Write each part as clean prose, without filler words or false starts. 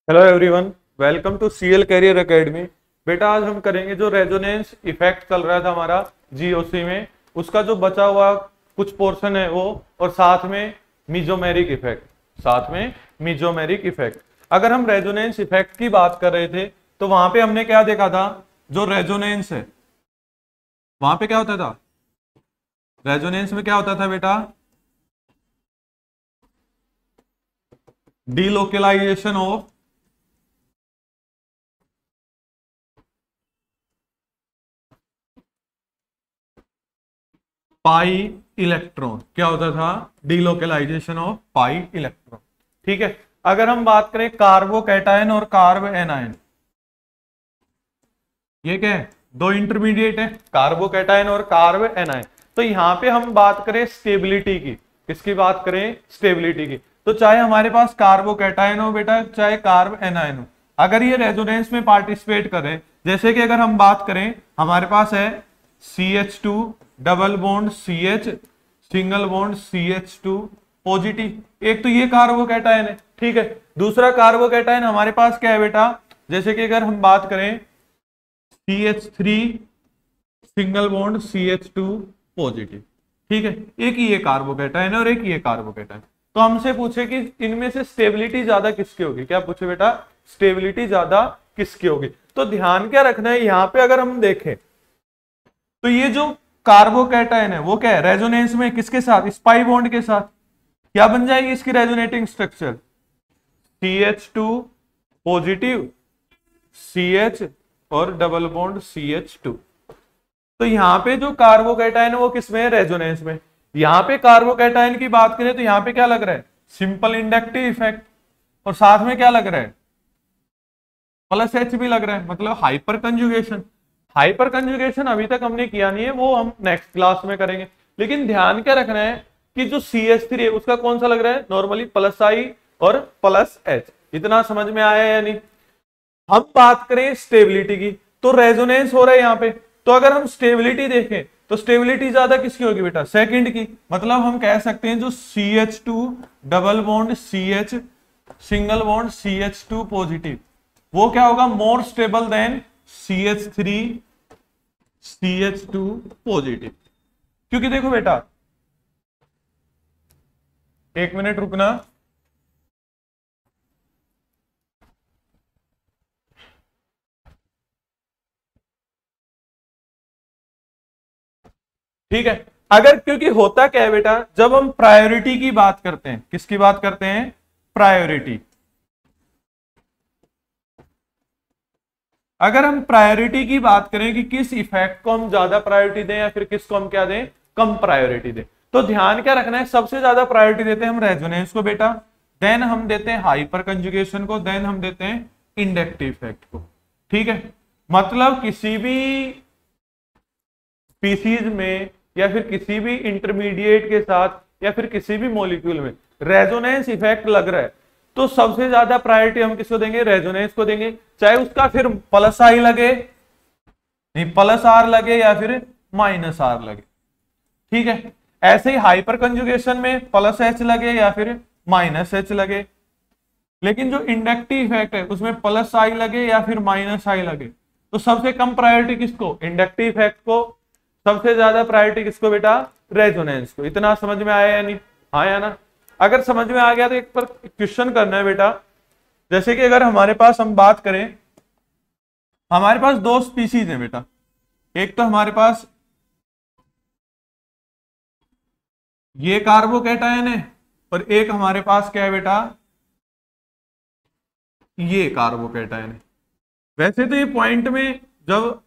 Hello everyone, welcome to CL career academy. बेटा आज हम करेंगे जो रेजोनेंस इफेक्ट चल रहा था हमारा जीओसी में, उसका जो बचा हुआ कुछ पोर्शन है वो, और साथ में मीजोमेरिक इफेक्ट। अगर हम रेजोनेंस इफेक्ट की बात कर रहे थे तो वहां पे हमने क्या देखा था, जो रेजोनेंस है वहां पे क्या होता था, रेजोनेंस में क्या होता था बेटा, डीलोकलाइजेशन ऑफ पाई इलेक्ट्रॉन। क्या होता था, डीलोकलाइजेशन ऑफ पाई इलेक्ट्रॉन। ठीक है। अगर हम बात करें कार्बोकैटायन और कार्ब एनायन, ये क्या है, दो इंटरमीडिएट है, कार्बोकैटायन और कार्ब एनायन। तो यहां पे हम बात करें स्टेबिलिटी की, किसकी बात करें, स्टेबिलिटी की। तो चाहे हमारे पास कार्बोकैटायन हो बेटा, चाहे कार्ब एनायन हो, अगर ये रेजोनेंस में पार्टिसिपेट करे, जैसे कि अगर हम बात करें, हमारे पास है CH2 double bond CH single bond CH2 positive, एक तो ये कार्बोकैटायन है। ठीक है। दूसरा कार्बोकैटायन हमारे पास क्या है बेटा, जैसे कि अगर हम बात करें CH3 single bond CH2 positive. ठीक है। एक ही ये कार्बोकैटायन है और एक ही ये कार्बोकैटायन। तो हमसे पूछे कि इनमें से स्टेबिलिटी ज्यादा किसकी होगी, क्या पूछे बेटा, स्टेबिलिटी ज्यादा किसकी होगी। तो ध्यान क्या रखना है, यहां पे अगर हम देखें तो ये जो कार्बोकैटायन है वो क्या है, रेजोनेंस में किसके साथ, स्पाई बॉन्ड के साथ। क्या बन जाएगी इसकी resonating structure, CH2 positive CH और डबल बॉन्ड CH2। तो यहां पे जो कार्बोकैटायन है वो किसमें है, रेजोनेंस में। यहां पे कार्बोकैटायन की बात करें तो यहां पे क्या लग रहा है, सिंपल इंडक्टिव इफेक्ट, और साथ में क्या लग रहा है, प्लस H भी लग रहा है, मतलब हाइपर कंजुगेशन। हाइपर कंजुगेशन अभी तक हमने किया नहीं है, वो हम नेक्स्ट क्लास में करेंगे। लेकिन ध्यान क्या रखना है कि जो CH3 है उसका कौन सा लग रहा है, नॉर्मली प्लस I और प्लस H। इतना समझ में आया या नहीं। हम बात करें स्टेबिलिटी की, तो रेजोनेंस हो रहा है यहां पे, तो अगर हम स्टेबिलिटी देखें तो स्टेबिलिटी ज्यादा किसकी होगी बेटा, सेकंड की। मतलब हम कह सकते हैं जो CH2 double bond CH single bond CH2 positive, वो क्या होगा, more stable then CH3 CH2 positive. क्योंकि देखो बेटा, एक मिनट रुकना, ठीक है। अगर, क्योंकि होता क्या है बेटा, जब हम प्रायोरिटी की बात करते हैं, किसकी बात करते हैं, प्रायोरिटी। अगर हम प्रायोरिटी की बात करें कि किस इफेक्ट को हम ज्यादा प्रायोरिटी दें या फिर किसको हम क्या दें, कम प्रायोरिटी दें, तो ध्यान क्या रखना है, सबसे ज्यादा प्रायोरिटी देते हैं हम रेजोनेंस को बेटा, देन हम देते हैं हाइपर कंजुगेशन को, देन हम देते हैं इंडक्टिव इफेक्ट को। ठीक है। मतलब किसी भी स्पीसीज में या फिर किसी भी इंटरमीडिएट के साथ या फिर किसी भी मॉलिक्यूल में रेजोनेंस इफेक्ट लग रहा है तो सबसे ज्यादा प्रायोरिटी हम किसको देंगे, रेजोनेंस को देंगे। चाहे उसका फिर प्लस I लगे, नहीं प्लस R लगे या फिर माइनस R लगे। ठीक है। ऐसे ही हाइपर कंजुगेशन में प्लस H लगे या फिर माइनस H लगे। लेकिन जो इंडक्टिव इफेक्ट है उसमें प्लस I लगे या फिर माइनस I लगे, तो सबसे कम प्रायोरिटी किसको, इंडक्टिव इफेक्ट को। सबसे ज्यादा प्रायोरिटी किसको बेटा, रेजोनेंस को। इतना समझ में आया या नहीं, आया ना। अगर समझ में आ गया तो एक पर क्वेश्चन करना है बेटा, जैसे कि अगर हमारे पास हम बात करें, हमारे पास दो स्पीसीज है बेटा, एक तो हमारे पास ये कार्बोकैटायन है और एक हमारे पास क्या है बेटा, ये कार्बोकैटायन है। वैसे तो ये पॉइंट में जब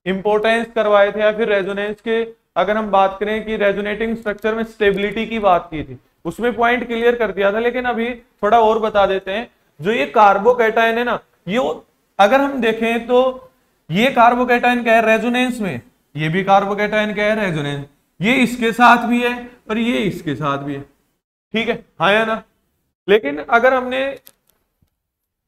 इंपोर्टेंस करवाए थे या फिर रेजोनेंस के, अगर हम बात करें कि रेजोनेटिंग स्ट्रक्चर में स्टेबिलिटी की बात की थी, उसमें पॉइंट क्लियर कर दिया था। लेकिन अभी थोड़ा और बता देते हैं, जो ये कार्बोकैटायन है ना, ये अगर हम देखें तो ये कार्बोकैटायन क्या है, रेजोनेंस में, ये भी कार्बोकैटायन क्या है, रेजोनेंस। ये इसके साथ भी है और ये इसके साथ भी है। ठीक है, हाँ या ना। लेकिन अगर हमने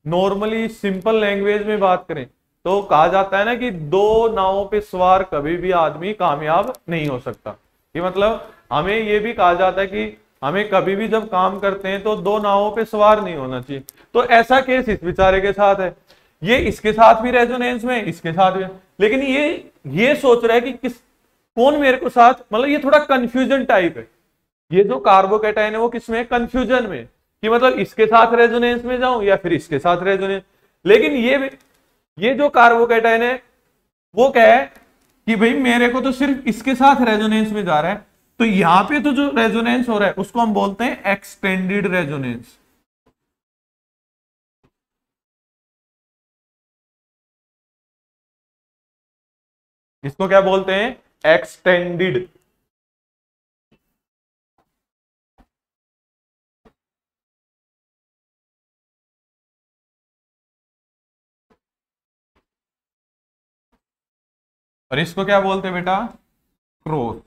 नॉर्मली सिंपल लैंग्वेज में बात करें तो कहा जाता है ना कि दो नावों पे सवार कभी भी आदमी कामयाब नहीं हो सकता। ये मतलब हमें ये भी कहा जाता है कि हमें कभी भी जब काम करते हैं तो दो नावों पे सवार नहीं होना चाहिए। तो ऐसा केस इस बेचारे के साथ है, ये इसके साथ भी रेजोनेंस में, इसके साथ भी, लेकिन ये सोच रहा है कि किस कौन मेरे को साथ, मतलब ये थोड़ा कंफ्यूजन टाइप है। ये जो कार्बोकैटायन है वो किसमें, कंफ्यूजन में, कि मतलब इसके साथ रेजोनेंस में जाऊं या फिर इसके साथ रेजोनेंस। लेकिन ये जो कार्बोकैटायन है वो क्या है कि भाई मेरे को तो सिर्फ इसके साथ रेजोनेंस में जा रहा है, तो यहां पे तो जो रेजोनेंस हो रहा है उसको हम बोलते हैं एक्सटेंडेड रेजोनेंस। इसको क्या बोलते हैं, एक्सटेंडेड। और इसको क्या बोलते हैं बेटा, क्रॉस।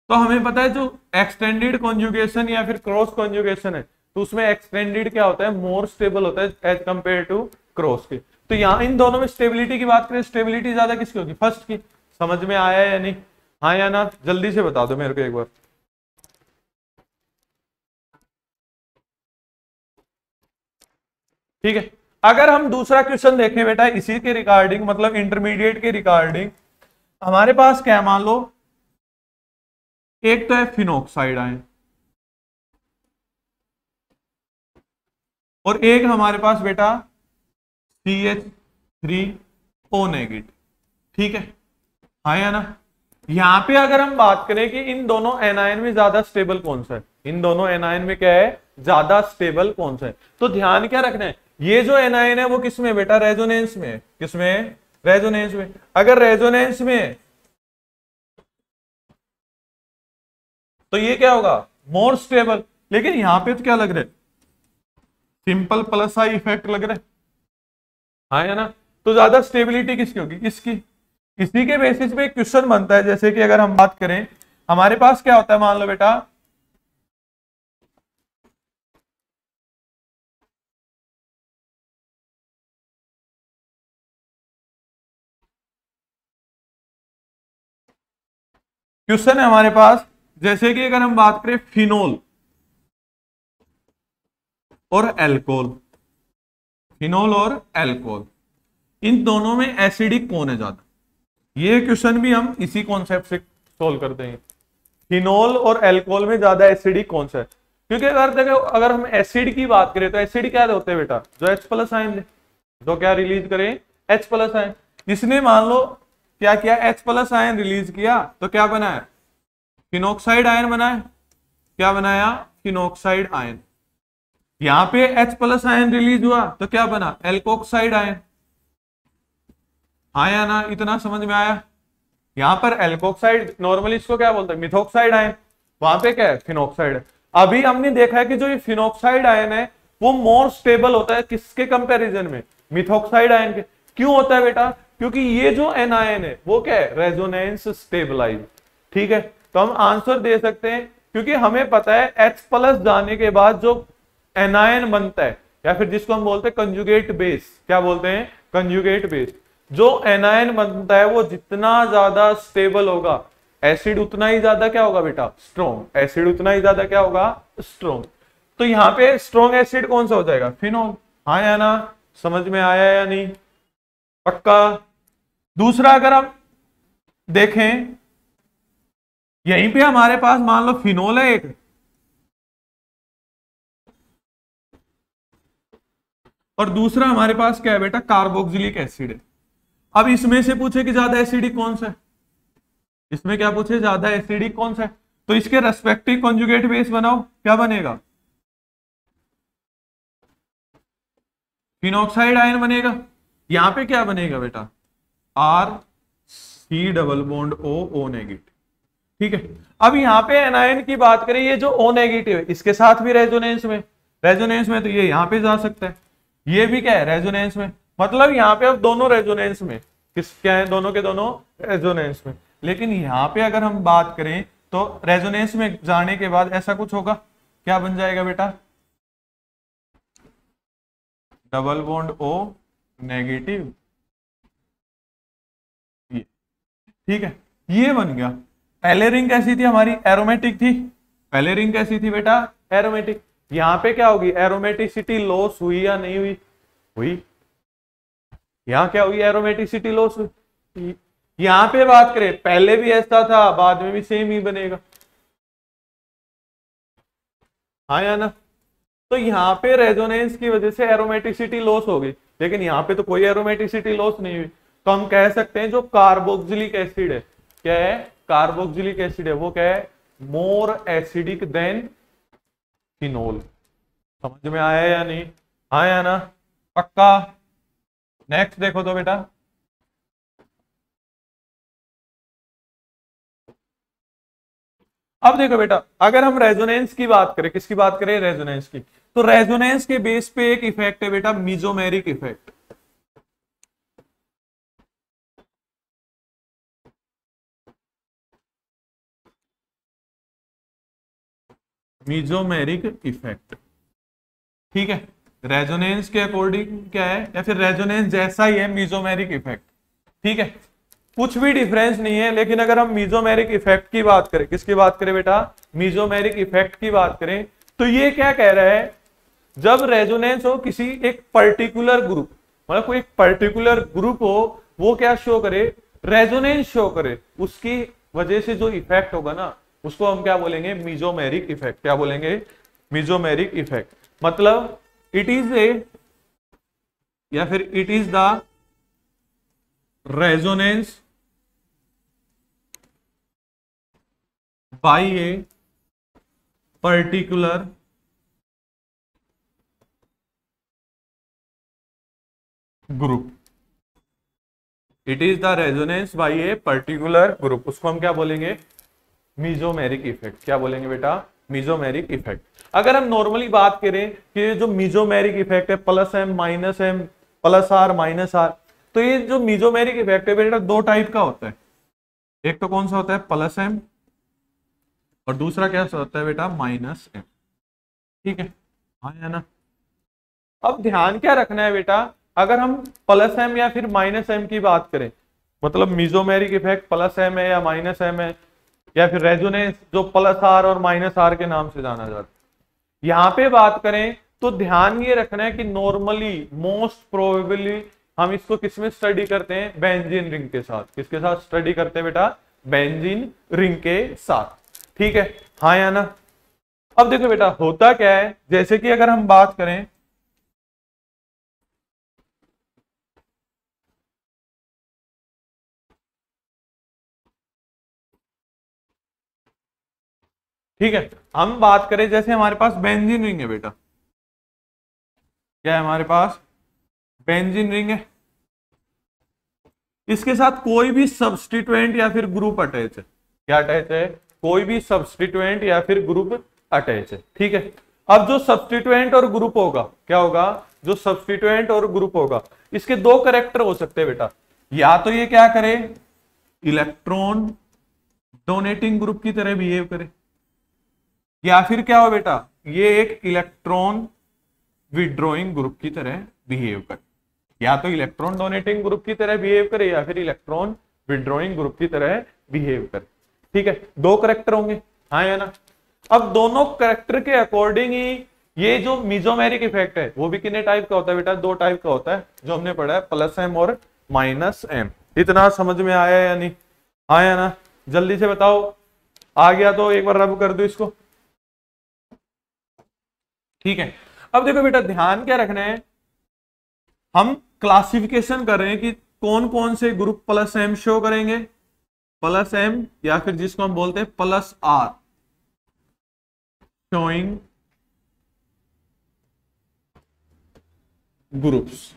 तो हमें पता है जो एक्सटेंडेड कॉन्जुगेशन या फिर क्रॉस कॉन्जुगेशन है, तो उसमें एक्सटेंडेड क्या होता है, मोर स्टेबल होता है एज कंपेयर टू क्रॉस के। तो यहां इन दोनों में स्टेबिलिटी की बात करें, स्टेबिलिटी ज्यादा किसकी होगी, फर्स्ट की। समझ में आया या नहीं, हाँ या ना, जल्दी से बता दो मेरे को एक बार। ठीक है, अगर हम दूसरा क्वेश्चन देखें बेटा इसी के रिगार्डिंग, मतलब इंटरमीडिएट के रिगार्डिंग, हमारे पास क्या, मान लो एक तो है फिनोक्साइड आयन और एक हमारे पास बेटा CH3O नेगेटिव। ठीक है, हाँ या ना। यहां पे अगर हम बात करें कि इन दोनों एनायन में ज्यादा स्टेबल कौन सा है, इन दोनों एनायन में क्या है, ज्यादा स्टेबल कौन सा है, तो ध्यान क्या रखना है, ये जो एनायन है वो किसमें बेटा, रेजोनेंस में। किसमें, रेजोनेंस में। अगर रेजोनेंस में तो ये क्या होगा, मोर स्टेबल। लेकिन यहां पे तो क्या लग रहा है, सिंपल प्लस आई इफेक्ट लग रहा है, हाँ या ना। तो ज्यादा स्टेबिलिटी किसकी होगी, इसकी। इसी के बेसिस पे क्वेश्चन बनता है, जैसे कि अगर हम बात करें, हमारे पास क्या होता है, मान लो बेटा क्वेश्चन है हमारे पास, जैसे कि अगर हम बात करें फिनोल और एल्कोहल, फिनोल और एल्कोहल, इन दोनों में एसिडिक कौन है ज्यादा। ये क्वेश्चन भी हम इसी कॉन्सेप्ट से सोल्व करते हैं, फिनोल और एल्कोहल में ज्यादा एसिडिक कौन सा है। क्योंकि अगर देखो, अगर हम एसिड की बात करें तो एसिड क्या होते हैं बेटा, जो H प्लस आयन, जो क्या रिलीज करें, H प्लस आयन। इसने मान लो क्या किया, H प्लस आयन रिलीज किया तो क्या बना है, फिनोक्साइड आयन बना है। क्या बनाया, फिनोक्साइड आयन। यहां पे H प्लस आयन रिलीज हुआ तो क्या बना, एल्कोक्साइड आयन। आया ना, इतना समझ में आया। यहां पर एल्कोक्साइड, नॉर्मली इसको क्या बोलते हैं, मिथोक्साइड आयन, वहां पे क्या है, फिनोक्साइड। अभी हमने देखा है कि जो ये फिनोक्साइड आयन है वो मोर स्टेबल होता है किसके कंपैरिजन में, मिथोक्साइड आयन के। क्यों होता है बेटा, क्योंकि ये जो एनायन है वो क्या है, रेजोनेंस स्टेबलाइज। ठीक है, तो हम आंसर दे सकते हैं, क्योंकि हमें पता है H प्लस जाने के बाद जो एनायन बनता है, या फिर जिसको हम बोलते हैं कंजुगेट बेस, क्या बोलते हैं, कंजुगेट बेस। जो एनायन बनता है वो जितना ज्यादा स्टेबल होगा, एसिड उतना ही ज्यादा क्या होगा बेटा, स्ट्रॉन्ग। एसिड उतना ही ज्यादा क्या होगा, स्ट्रॉन्ग। तो यहां पे स्ट्रॉन्ग एसिड कौन सा हो जाएगा, फिनोल। हाँ या ना, समझ में आया या नहीं, पक्का। दूसरा अगर हम देखें, यहीं पे हमारे पास मान लो फिनोल है एक, और दूसरा हमारे पास क्या है बेटा, कार्बोक्सिलिक एसिड है। अब इसमें से पूछे कि ज्यादा एसिडिक कौन सा है, इसमें क्या पूछे, ज्यादा एसिडिक कौन सा है, तो इसके रेस्पेक्टिव कॉन्जुगेट बेस बनाओ, क्या बनेगा, फिनोक्साइड आयन बनेगा। यहां पे क्या बनेगा बेटा, R⁻C⁻O नेगेटिव। ठीक है, अब यहां पे एनायन की बात करें, ये जो O नेगेटिव है इसके साथ भी रेजोनेंस में, रेजोनेंस में, तो ये यहां पे जा सकता है, ये भी क्या है, रेजोनेंस में। मतलब यहां पे अब दोनों रेजोनेंस में, किस क्या है, दोनों के दोनों रेजोनेंस में। लेकिन यहां पे अगर हम बात करें तो रेजोनेंस में जाने के बाद ऐसा कुछ होगा, क्या बन जाएगा बेटा, डबल बॉन्ड O नेगेटिव। ठीक है, ये बन गया। पहले रिंग कैसी थी हमारी, एरोमेटिक थी, पहले रिंग कैसी थी बेटा, एरोमेटिक। यहां पे क्या होगी, एरोमेटिसिटी लॉस हुई या नहीं हुई, हुई। यहां क्या हुई, एरोमेटिसिटी लॉस हुई। यहां पे बात करें, पहले भी ऐसा था, बाद में भी सेम ही बनेगा, हाँ या ना। तो यहाँ पे रेजोनेंस की वजह से एरोमेटिसिटी लॉस हो गई, लेकिन यहाँ पे तो कोई एरोमेटिसिटी लॉस नहीं हुई। तो हम कह सकते हैं जो कार्बोक्सिलिक एसिड है, क्या है, कार्बोक्सिलिक एसिड है, वो क्या है, मोर एसिडिक देन फिनोल। समझ में आया या नहीं, हाँ या ना, पक्का। नेक्स्ट देखो तो बेटा, अब देखो बेटा, अगर हम रेजोनेंस की बात करें, किसकी बात करें, रेजोनेंस की, तो रेजोनेंस के बेस पे एक इफेक्ट है बेटा, मीजोमेरिक इफेक्ट। मीजोमेरिक इफेक्ट, ठीक है। रेजोनेंस के अकॉर्डिंग क्या है, या फिर रेजोनेंस जैसा ही है मीजोमेरिक इफेक्ट, ठीक है। कुछ भी डिफरेंस नहीं है, लेकिन अगर हम मीजोमेरिक इफेक्ट की बात करें, किसकी बात करें बेटा, मीजोमेरिक इफेक्ट की बात करें, तो ये क्या कह रहा है, जब रेजोनेंस हो किसी एक पर्टिकुलर ग्रुप, मतलब कोई एक पर्टिकुलर ग्रुप हो, वो क्या शो करे, रेजोनेंस शो करे, उसकी वजह से जो इफेक्ट होगा ना, उसको हम क्या बोलेंगे, मीजोमेरिक इफेक्ट। क्या बोलेंगे, मीजोमेरिक इफेक्ट। मतलब इट इज ए, या फिर it is the resonance by a particular group. It is the resonance by a particular group, उसको हम क्या बोलेंगे, मीजोमेरिक इफेक्ट। क्या बोलेंगे बेटा, मीजोमेरिक इफेक्ट। अगर हम नॉर्मली बात करें कि जो मीजोमेरिक इफेक्ट है, plus M minus M plus R minus R, तो ये जो मीजोमेरिक इफेक्ट है बेटा दो टाइप का होता है। एक तो कौन सा होता है, प्लस एम, और दूसरा क्या होता है बेटा, माइनस एम, ठीक है, हाँ या ना। अब ध्यान क्या रखना है बेटा, अगर हम प्लस एम या फिर माइनस एम की बात करें, मतलब मीजोमेरिक इफेक्ट प्लस एम है या माइनस एम है, या फिर रेजोनेंस जो प्लस आर और माइनस आर के नाम से जाना जाता है, यहां पे बात करें तो ध्यान ये रखना है कि नॉर्मली मोस्ट प्रोबेबली हम इसको किसमें स्टडी करते हैं, बेंजीन रिंग के साथ। किसके साथ स्टडी करते हैं बेटा, बेंजीन रिंग के साथ, ठीक है, हाँ या ना। अब देखो बेटा होता क्या है, जैसे कि अगर हम बात करें, ठीक है, हम बात करें जैसे हमारे पास बेंजीन रिंग है बेटा, क्या है हमारे पास, बेंजीन रिंग है, इसके साथ कोई भी सब्स्टिट्यूएंट या फिर ग्रुप अटैच है। क्या अटैच है, कोई भी सब्स्टिट्यूएंट या फिर ग्रुप अटैच है, ठीक है। अब जो सब्स्टिट्यूएंट और ग्रुप होगा, क्या होगा, जो सब्स्टिट्यूएंट और ग्रुप होगा, इसके दो कैरेक्टर हो सकते हैं बेटा, या तो ये क्या करे, इलेक्ट्रॉन डोनेटिंग ग्रुप की तरह बिहेव करे, या फिर क्या हो बेटा, ये एक इलेक्ट्रॉन विड्रॉइंग ग्रुप की तरह बिहेव करे। या तो इलेक्ट्रॉन डोनेटिंग ग्रुप की तरह बिहेव करे, या फिर इलेक्ट्रॉन विड्रॉइंग ग्रुप की तरह बिहेव करे, ठीक है, दो करेक्टर होंगे, हाँ या ना। अब दोनों करेक्टर के अकॉर्डिंग ही ये जो मीजोमेरिक इफेक्ट है वो भी कितने टाइप का होता है बेटा, दो टाइप का होता है, जो हमने पढ़ा है प्लस एम और माइनस एम। इतना समझ में आया या नहीं, हाँ या ना, जल्दी से बताओ, आ गया तो एक बार रब कर दो इसको, ठीक है। अब देखो बेटा ध्यान क्या रखना है, हम क्लासिफिकेशन कर रहे हैं कि कौन कौन से ग्रुप प्लस एम शो करेंगे, प्लस एम या फिर जिसको हम बोलते हैं plus R showing groups,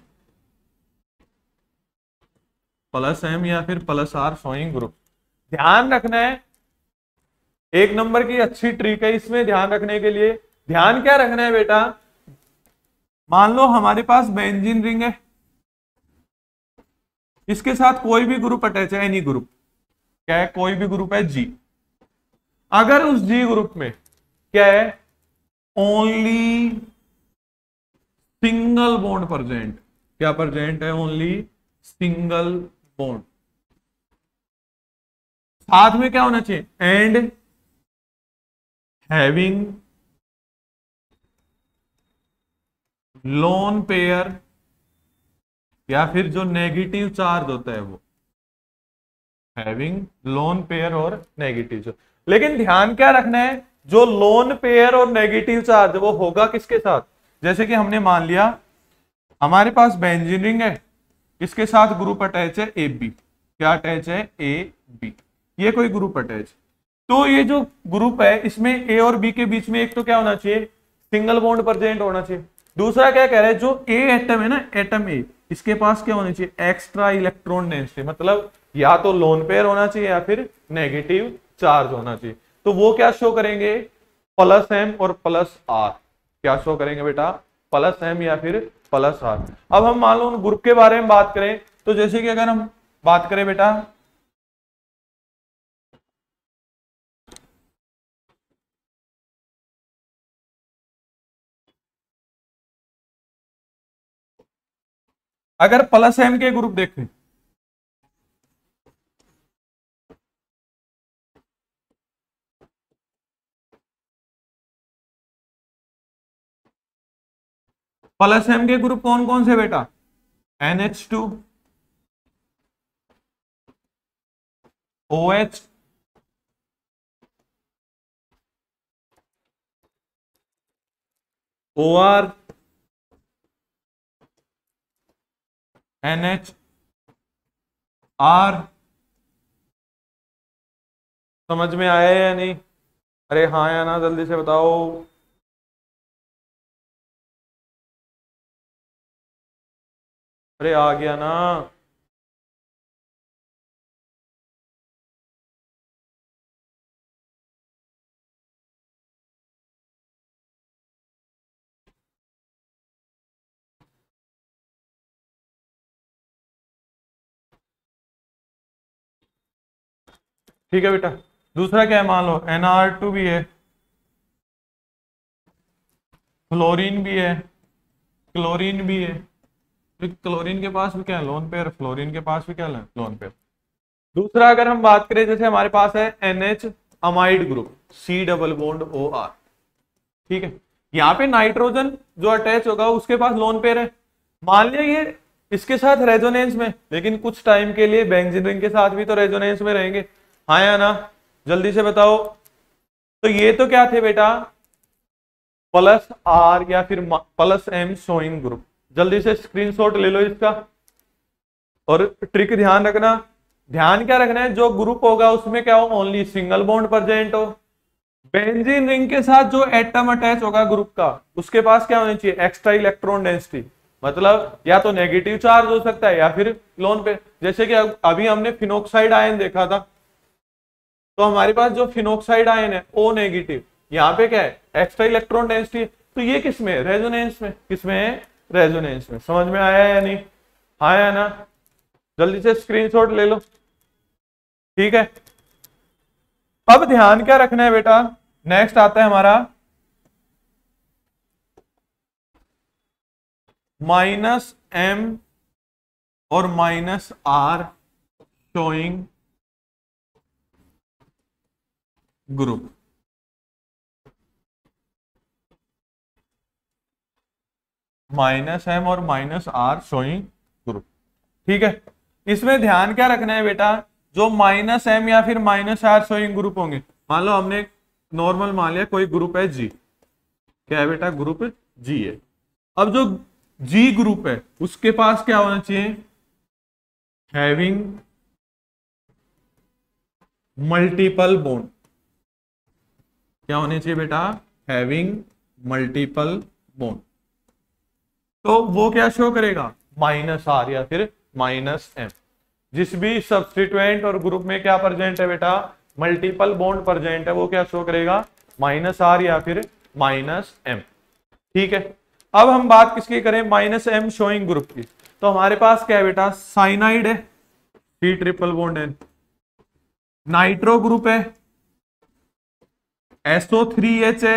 plus M या फिर प्लस आर शोइंग ग्रुप। ध्यान रखना है, एक नंबर की अच्छी ट्रिक है इसमें ध्यान रखने के लिए। ध्यान क्या रखना है बेटा, मान लो हमारे पास बेंजीन रिंग है, इसके साथ कोई भी ग्रुप अटैच है, एनी ग्रुप, क्या है, कोई भी ग्रुप है जी, अगर उस जी ग्रुप में क्या है, ओनली सिंगल बॉन्ड प्रेजेंट, क्या प्रेजेंट है, ओनली सिंगल बॉन्ड, साथ में क्या होना चाहिए, एंड हैविंग लोन पेयर या फिर जो नेगेटिव चार्ज होता है वो हैविंग लोन पेयर और नेगेटिव चार्ज। लेकिन ध्यान क्या रखना है, जो लोन पेयर और नेगेटिव चार्ज वो होगा किसके साथ, जैसे कि हमने मान लिया हमारे पास बेंजीन रिंग है, इसके साथ ग्रुप अटैच है ए बी। क्या अटैच है, ए बी, ये कोई ग्रुप अटैच। तो ये जो ग्रुप है इसमें ए और बी के बीच में एक तो क्या होना चाहिए, सिंगल बॉन्ड प्रेजेंट होना चाहिए। दूसरा क्या कह रहा है, जो ए एटम है ना, एटम ए, इसके पास क्या होनी चाहिए, एक्स्ट्रा इलेक्ट्रॉन डेंसिटी, मतलब या तो लोन पेयर होना चाहिए या फिर नेगेटिव चार्ज होना चाहिए। तो वो क्या शो करेंगे, प्लस एम और प्लस आर। क्या शो करेंगे बेटा, प्लस एम या फिर प्लस आर। अब हम मान लो ग्रुप के बारे में बात करें, तो जैसे कि अगर हम बात करें बेटा, अगर प्लस एम के ग्रुप देखें, प्लस एम के ग्रुप कौन कौन से बेटा, NH2, OH, OR, NH, R। समझ में आया या नहीं, अरे हाँ या ना जल्दी से बताओ। अरे आ गया ना, ठीक है बेटा। दूसरा क्या है, मान लो NR2 भी है, फ्लोरीन भी है, क्लोरीन भी है। तो क्लोरीन के पास भी क्या है, लोन पेयर, फ्लोरीन के पास भी क्या है, लोन पेयर। दूसरा अगर हम बात करें, जैसे हमारे पास है NH amide group, C double bond OR, ठीक है। यहाँ पे नाइट्रोजन जो अटैच होगा उसके पास लोन पेयर है। मान लिया ये इसके साथ रेजोनेंस में, लेकिन कुछ टाइम के लिए बेंजीन रिंग के साथ भी तो रेजोनेंस में रहेंगे, हाँ या ना, जल्दी से बताओ। तो ये तो क्या थे बेटा, प्लस आर या फिर प्लस एम शोइंग ग्रुप। जल्दी से स्क्रीनशॉट ले लो इसका, और ट्रिक ध्यान रखना। ध्यान क्या रखना है, जो ग्रुप होगा उसमें क्या हो, ओनली सिंगल बॉन्ड प्रेजेंट हो। बेंजीन रिंग के साथ जो एटम अटैच होगा ग्रुप का, उसके पास क्या होनी चाहिए, एक्स्ट्रा इलेक्ट्रॉन डेंसिटी, मतलब या तो नेगेटिव चार्ज हो सकता है या फिर लोन पे। जैसे कि अभी हमने फिनोक्साइड आयन देखा था, तो हमारे पास जो फिनोक्साइड आयन है O नेगेटिव, यहाँ पे क्या है, एक्स्ट्रा इलेक्ट्रॉन डेंसिटी। तो ये किसमें, रेजोनेंस में, किसमें है, रेजोनेंस में। समझ में आया या नहीं, हाँ या ना, जल्दी से स्क्रीनशॉट ले लो, ठीक है। अब ध्यान क्या रखना है बेटा, नेक्स्ट आता है हमारा -M और -R शोइंग ग्रुप। -M और -R शोइंग ग्रुप, ठीक है। इसमें ध्यान क्या रखना है बेटा, जो -M या फिर -R शोइंग ग्रुप होंगे, मान लो हमने नॉर्मल मान लिया कोई ग्रुप है G, क्या है बेटा, ग्रुप G है। अब जो G ग्रुप है उसके पास क्या होना चाहिए, हैविंग मल्टीपल बॉन्ड। क्या होने चाहिए बेटा, हैविंग मल्टीपल बॉन्ड। तो वो क्या शो करेगा, -R या फिर -M। जिस भी सब्स्टिट्यूएंट और ग्रुप में क्या प्रेजेंट है बेटा, मल्टीपल बॉन्ड प्रेजेंट है, वो क्या शो करेगा, -R या फिर -M, ठीक है। अब हम बात किसकी करें, -M शोइंग ग्रुप की। तो हमारे पास क्या है बेटा, साइनाइड है, C ट्रिपल बॉन्ड है, नाइट्रो ग्रुप है, SO3H है,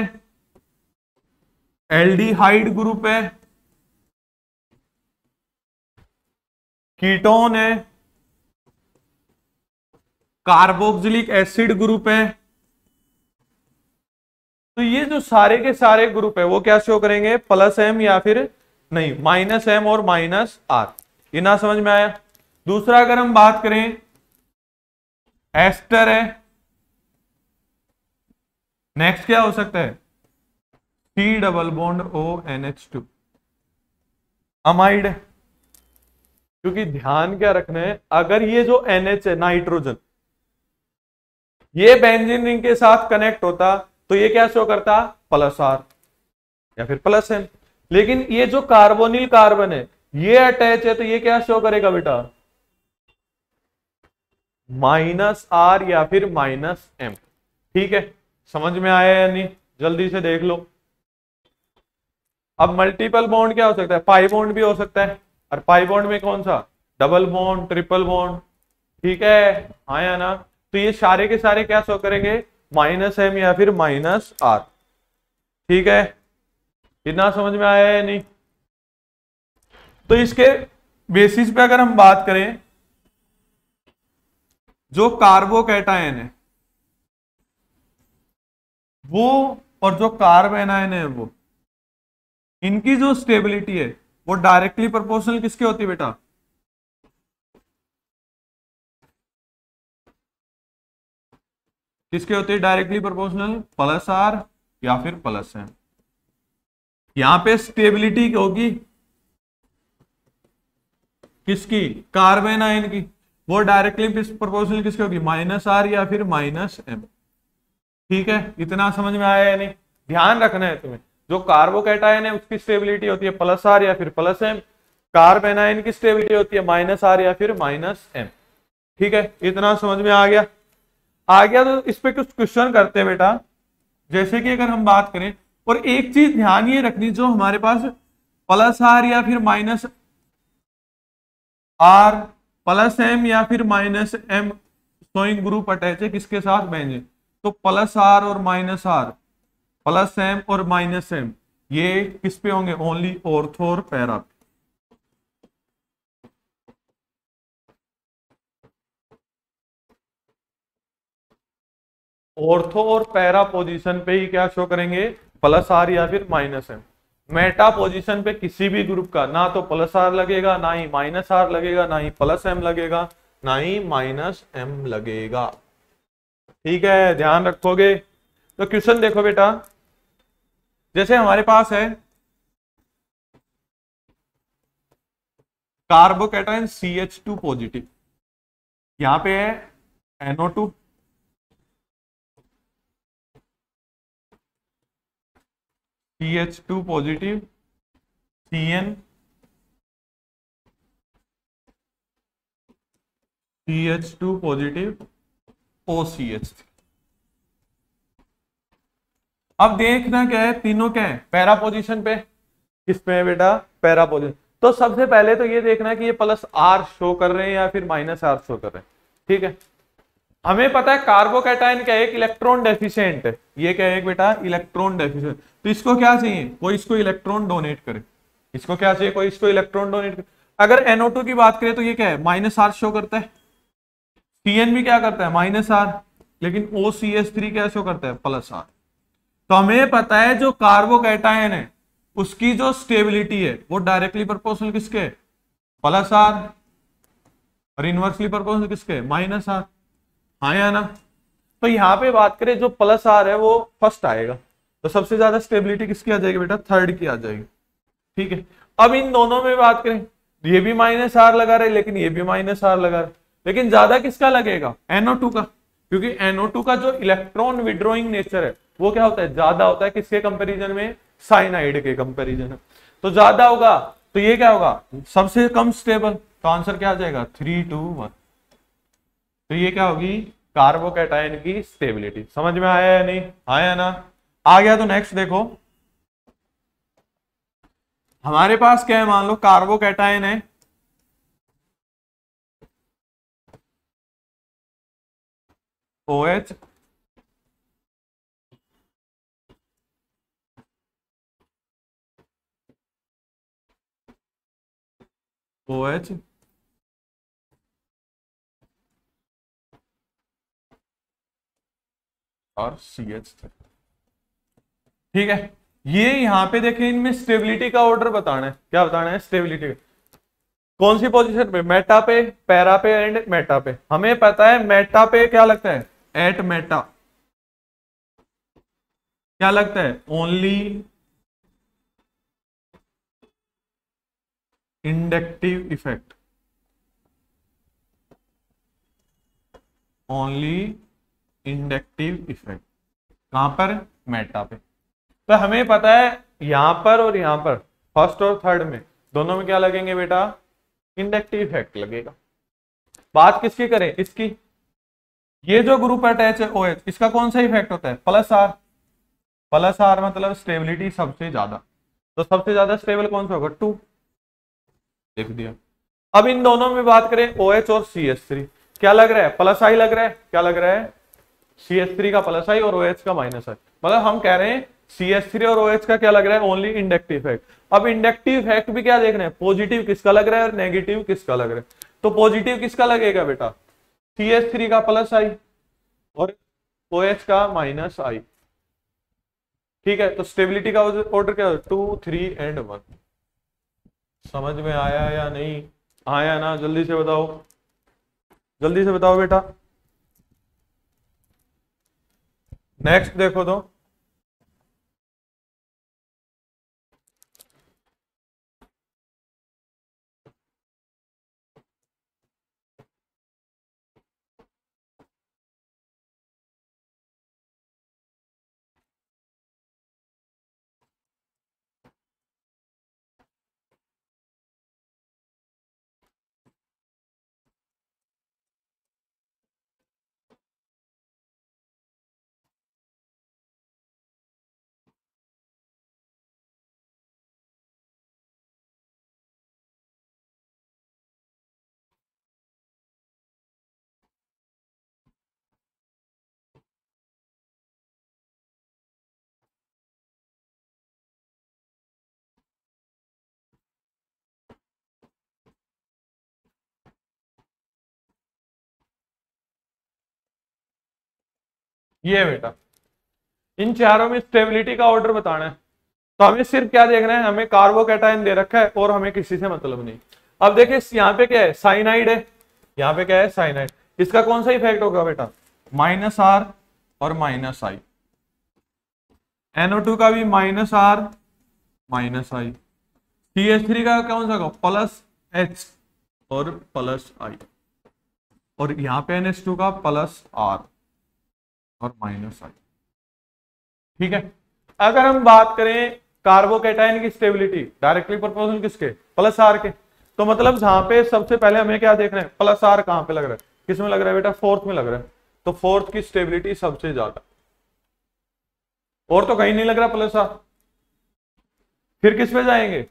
एल्डिहाइड ग्रुप है, कीटोन है, कार्बोक्सिलिक एसिड ग्रुप है, तो ये जो सारे के सारे ग्रुप है वो क्या शो करेंगे, प्लस एम या फिर नहीं माइनस एम और माइनस आर। ये ना समझ में आया। दूसरा अगर हम बात करें एस्टर है, नेक्स्ट क्या हो सकता है, C double bond O N H two, amide है। क्योंकि ध्यान क्या रखना है, अगर ये जो NH है नाइट्रोजन, ये बेंजीन रिंग के साथ कनेक्ट होता तो ये क्या शो करता, प्लस आर या फिर प्लस एम। लेकिन ये जो कार्बोनिल कार्बन है ये अटैच है तो ये क्या शो करेगा बेटा, माइनस आर या फिर माइनस एम। ठीक है, समझ में आया या नहीं, जल्दी से देख लो। अब मल्टीपल बॉन्ड क्या हो सकता है, पाई बॉन्ड भी हो सकता है। और पाई बॉन्ड में कौन सा, डबल बॉन्ड, ट्रिपल बॉन्ड। ठीक है, हाँ या ना। तो ये सारे के सारे क्या शो करेंगे, माइनस एम या फिर माइनस आर। ठीक है, इतना समझ में आया या नहीं। तो इसके बेसिस पे अगर हम बात करें, जो कार्बोकैटायन है वो और जो कार्ब एनायन है वो, इनकी जो स्टेबिलिटी है वो डायरेक्टली प्रोपोर्शनल किसके होती है बेटा, किसके होती है, डायरेक्टली प्रोपोर्शनल प्लस आर या फिर प्लस एम। यहां पे स्टेबिलिटी होगी किसकी, कार्बन आयन की, वो डायरेक्टली प्रोपोर्शनल किसकी होगी, माइनस आर या फिर माइनस एम। ठीक है, इतना समझ में आया या नहीं। ध्यान रखना है तुम्हें, जो कार्बोकैटायन है उसकी स्टेबिलिटी होती है प्लस आर या फिर प्लस एम, कार्बन आयन की स्टेबिलिटी होती है माइनस आर या फिर माइनस एम। ठीक है, इतना समझ में आ गया। आ गया तो इस पे कुछ क्वेश्चन करते हैं बेटा। जैसे कि अगर हम बात करें, और एक चीज ध्यान ये रखनी, जो हमारे पास प्लस आर या फिर माइनस आर, प्लस एम या फिर minus am showing group attach है किसके साथ, बेंजीन। तो प्लस आर और माइनस आर, प्लस एम और माइनस एम, ये किस पे होंगे, ओनली ऑर्थो और पैरा पे। ऑर्थो और पैरा पोजीशन पे ही क्या शो करेंगे, प्लस आर या फिर माइनस एम। मेटा पोजीशन पे किसी भी ग्रुप का ना तो प्लस आर लगेगा, ना ही माइनस आर लगेगा, ना ही प्लस एम लगेगा, ना ही माइनस एम लगेगा। ठीक है, ध्यान रखोगे। तो क्वेश्चन देखो बेटा, जैसे हमारे पास है कार्बोकैटायन CH2 पॉजिटिव, यहां पे है NO2, CH2 positive, CN, CH2 positive, OCH। अब देखना क्या है, तीनों क्या है, पैरा पोजीशन पे। किस पे है बेटा, पैरा पोजीशन। तो सबसे पहले तो ये देखना है कि ये प्लस आर शो कर रहे हैं या फिर माइनस आर शो कर रहे हैं। ठीक है, हमें पता है कार्बोकैटायन क्या है, एक इलेक्ट्रॉन डेफिशिएंट है। ये क्या है एक बेटा, इलेक्ट्रॉन डेफिशिएंट। तो इसको क्या चाहिए, कोई इसको इलेक्ट्रॉन डोनेट करे। इसको क्या चाहिए, कोई इसको इलेक्ट्रॉन डोनेट करे। अगर NO2 की बात करें तो ये क्या है, माइनस आर शो करता है। CN भी क्या करता है, माइनस आर। लेकिन OCH3 क्या शो करता है, प्लस आर। तो हमें पता है जो कार्बोकैटायन है उसकी जो स्टेबिलिटी है वो डायरेक्टली प्रोपोर्शनल किसके, प्लस आर, और इनवर्सली प्रोपोर्शनल किसके, माइनस आर। हाँ या ना। तो यहां पे बात करें जो प्लस आर है वो फर्स्ट आएगा, तो सबसे ज्यादा स्टेबिलिटी किसकी आ जाएगी बेटा, थर्ड की आ जाएगी। ठीक है, अब इन दोनों में बात करें, ये भी माइनस आर लगा रहे लेकिन ये भी माइनस आर लगा रहे, लेकिन ज्यादा किसका लगेगा, NO2 का। क्योंकि NO2 का जो इलेक्ट्रॉन विड्रॉइंग नेचर है वो क्या होता है, ज्यादा होता है किसके कंपैरिजन में, साइनाइड के कंपैरिजन में। तो ज्यादा होगा तो ये क्या होगा, सबसे कम स्टेबल। तो आंसर क्या आ जाएगा, 3, 2, 1। तो ये क्या होगी, कार्बोकैटायन की स्टेबिलिटी। समझ में आया या नहीं, आया ना। आ गया तो नेक्स्ट देखो, हमारे पास क्या है, मान लो कार्बोकैटायन है OH, OH और CH3। ठीक है, ये यहाँ पे देखें, इनमें स्टेबिलिटी का ऑर्डर बताना है। क्या बताना है? स्टेबिलिटी कौन सी पोजीशन पे, मेटा पे, पैरा पे एंड मेटा पे। हमें पता है मेटा पे क्या लगता है, एट मेटा क्या लगता है, only inductive effect, only inductive effect. कहां पर? मेटा पे। तो हमें पता है यहां पर और यहां पर, फर्स्ट और थर्ड में, दोनों में क्या लगेंगे बेटा? इंडक्टिव इफेक्ट लगेगा। बात किसकी करें? इसकी। ये जो ग्रुप अटैच है OH, इसका कौन सा इफेक्ट होता है? Plus R. प्लस आर मतलब स्टेबिलिटी सबसे ज्यादा। तो सबसे ज्यादा स्टेबल कौन सा होगा? 2। लिख दिया। अब इन दोनों में बात करें OH और CH3, क्या लग रहा है? प्लस आई लग रहा है। क्या लग रहा है? CH3 का प्लस आई और OH का माइनस आई। मतलब हम कह रहे हैं CH3 और OH का क्या लग रहा है? Only inductive effect. अब इंडक्टिव इफेक्ट भी क्या देखना है? पॉजिटिव किसका लग रहा है और नेगेटिव किसका लग रहा है। तो पॉजिटिव किसका लगेगा बेटा? CH3 का प्लस आई और OH का माइनस आई। ठीक है, तो स्टेबिलिटी का ऑर्डर क्या है? 2, 3 एंड 1। समझ में आया या नहीं आया ना? जल्दी से बताओ, जल्दी से बताओ बेटा। नेक्स्ट देखो तो, ये बेटा इन चारों में स्टेबिलिटी का ऑर्डर बताना है। तो हमें सिर्फ क्या देखना है? हमें कार्बोकैटायन दे रखा है और हमें किसी से मतलब नहीं। अब देखिए यहाँ पे क्या है? साइनाइड है। यहाँ पे क्या है? साइनाइड। इसका कौन सा इफेक्ट होगा बेटा? माइनस आर और माइनस आई। NO2 का भी minus are minus I. CH3 का कौन सा होगा? प्लस H और प्लस आई। और यहाँ पे NH2 का प्लस आर और माइनस आई। ठीक है, अगर हम बात करें कार्बोकैटायन की स्टेबिलिटी डायरेक्टली प्रोपोर्शनल किसके? प्लस आर के। तो मतलब जहां पे सबसे पहले हमें क्या देखना है? प्लस आर कहां पे लग रहा है? किस में लग रहा है बेटा? फोर्थ में लग रहा है। तो फोर्थ की स्टेबिलिटी सबसे ज्यादा, और तो कहीं नहीं लग रहा प्लस आर। फिर किस पे जाएंगे?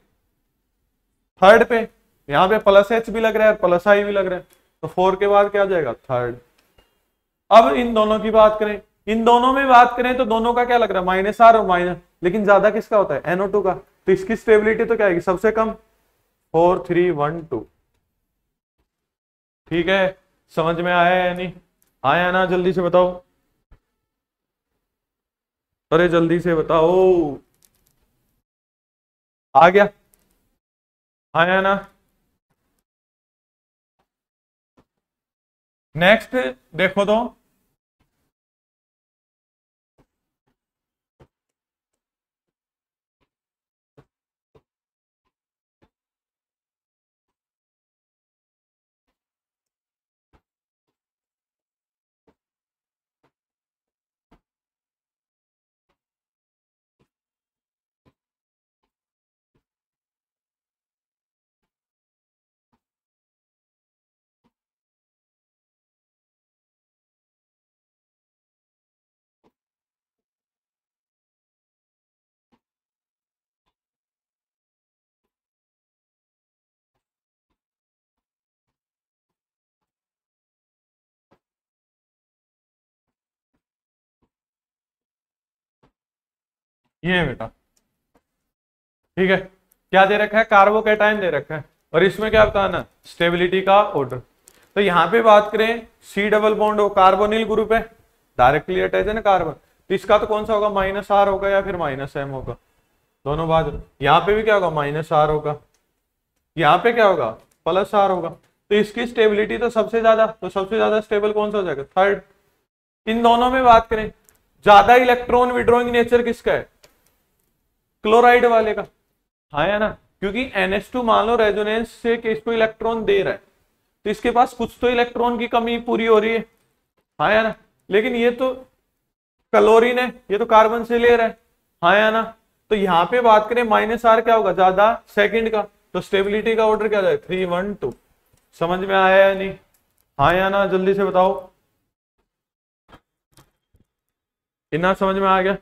थर्ड पे। यहां पे प्लस एच भी लग रहा है, प्लस आई भी लग रहा है। तो 4 के बाद क्या जाएगा? थर्ड। अब इन दोनों की बात करें, इन दोनों में बात करें तो दोनों का क्या लग रहा है? माइनस आर और माइनस, लेकिन ज्यादा किसका होता है? NO2 का। तो इसकी स्टेबिलिटी तो क्या आएगी? सबसे कम 4, 3, 1, 2। ठीक है, समझ में आया या नहीं आया ना? जल्दी से बताओ, अरे जल्दी से बताओ। आ गया? आया ना? नेक्स्ट देखो तो, ये बेटा ठीक है, क्या दे रखा है? कार्बोकैटायन दे रखा है, और इसमें क्या बताना? स्टेबिलिटी का ऑर्डर। तो यहां पे बात करें C डबल बॉन्ड हो, कार्बोनिल ग्रुप है, डायरेक्टली अटैच है ना कार्बन। तो तो इसका तो कौन सा होगा, माइनस आर होगा या फिर माइनस एम होगा, दोनों बात। यहाँ पे भी क्या होगा, माइनस आर होगा, यहाँ पे क्या होगा, प्लस आर होगा। तो इसकी स्टेबिलिटी तो सबसे ज्यादा स्टेबल कौन सा हो जाएगा, थर्ड। इन दोनों में बात करें, ज्यादा इलेक्ट्रॉन विड्रॉइंग नेचर किसका है, क्लोराइड वाले का, हाँ या ना, क्योंकि NH2 मान लो रेजोनेंस से इसको इलेक्ट्रॉन दे रहा है, तो इसके पास कुछ तो इलेक्ट्रॉन की कमी पूरी हो रही है, हाँ या ना। लेकिन ये तो क्लोरीन है, ये तो कार्बन से ले रहा है, हाँ या ना। तो यहाँ पे बात करें माइनस आर क्या होगा, ज्यादा सेकंड का, तो स्टेबिलिटी का ऑर्डर क्या जाए, 3 1 2। समझ में आया या नहीं, हाँ या ना, जल्दी से बताओ, इतना समझ में आ गया।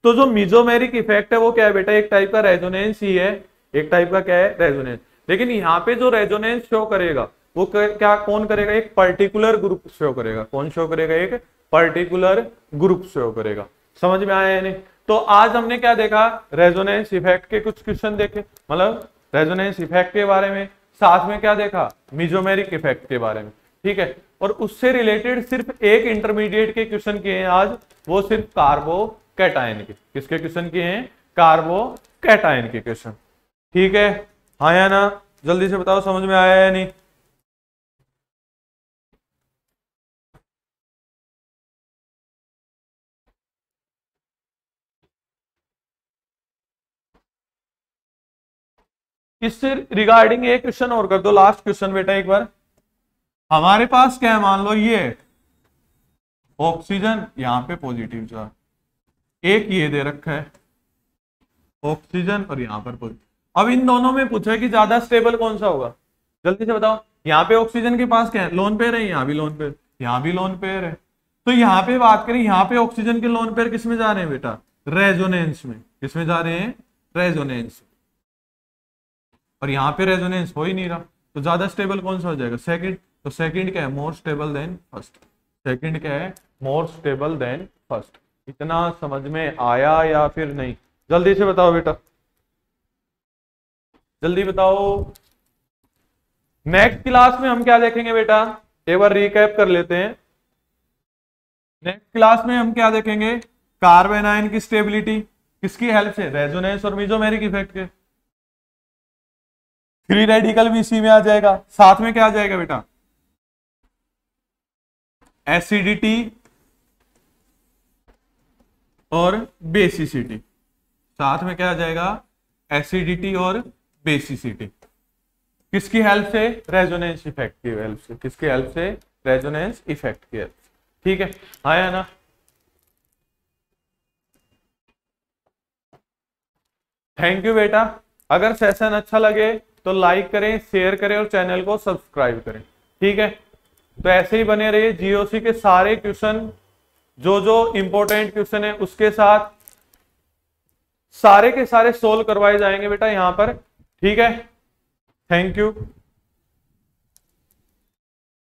तो जो मीजोमेरिक इफेक्ट है वो क्या है बेटा, एक टाइप का रेजोनेंस ही है, एक टाइप का क्या है, रेजोनेंस। लेकिन यहाँ पे जो रेजोनेंस शो करेगा वो क्या कौन करेगा, एक पर्टिकुलर ग्रुप शो करेगा। कौन शो करेगा, एक पर्टिकुलर ग्रुप शो करेगा। समझ में आया या नहीं। तो आज हमने क्या देखा, रेजोनेंस इफेक्ट के कुछ क्वेश्चन देखे, मतलब रेजोनेंस इफेक्ट के बारे में, साथ में क्या देखा, मीजोमेरिक इफेक्ट के बारे में, ठीक है। और उससे रिलेटेड सिर्फ एक इंटरमीडिएट के क्वेश्चन किए हैं आज, वो सिर्फ कार्बोकैटायन के। किसके क्वेश्चन किए हैं, कार्बोकैटायन के क्वेश्चन, ठीक है, हाँ या ना, जल्दी से बताओ समझ में आया या नहीं। इससे रिगार्डिंग एक क्वेश्चन और कर दो, लास्ट क्वेश्चन बेटा एक बार। हमारे पास क्या है, मान लो ये ऑक्सीजन, यहाँ पे पॉजिटिव चार्ज, एक ये दे रखा है ऑक्सीजन और यहाँ पर पॉजिटिव। अब इन दोनों में पूछा है कि ज्यादा स्टेबल कौन सा होगा, जल्दी से बताओ। यहाँ पे ऑक्सीजन के पास क्या है, लोन पेयर है, यहाँ भी लोन पेयर, यहाँ भी लोन पेयर है। तो यहाँ पे बात करें, यहाँ पे ऑक्सीजन के लोन पेयर किस में जा रहे हैं बेटा, रेजोनेंस में। किस में जा रहे हैं, रेजोनेंस। और यहाँ पे रेजोनेंस हो ही नहीं रहा, तो ज्यादा स्टेबल कौन सा हो जाएगा, सेकंड। तो सेकंड क्या है, more stable then first. Second क्या है, मोर स्टेबल देन फर्स्ट। इतना समझ में आया या फिर नहीं, जल्दी से बताओ बेटा, जल्दी बताओ। नेक्स्ट क्लास में हम क्या देखेंगे बेटा, एक बार रिकैप कर लेते हैं। नेक्स्ट क्लास में हम क्या देखेंगे, कार्बन आयन की स्टेबिलिटी किसकी हेल्प से, रेजोनेंस और मेसोमेरिक इफेक्ट के। फ्री रेडिकल भी इसी में आ जाएगा, साथ में क्या आ जाएगा बेटा, एसिडिटी और बेसिसिटी। साथ में क्या आ जाएगा, एसिडिटी और बेसिसिटी। किसकी हेल्प से, रेजोनेंस इफेक्ट की हेल्प से। किसकी हेल्प से, रेजोनेंस इफेक्ट की हेल्प से, ठीक है, हाँ या ना। थैंक यू बेटा। अगर सेशन अच्छा लगे तो लाइक करें, शेयर करें और चैनल को सब्सक्राइब करें, ठीक है। तो ऐसे ही बने रहिए, जीओसी के सारे क्वेश्चन, जो जो इंपॉर्टेंट क्वेश्चन है उसके साथ सारे के सारे सोल्व करवाए जाएंगे बेटा यहाँ पर, ठीक है। Thank you.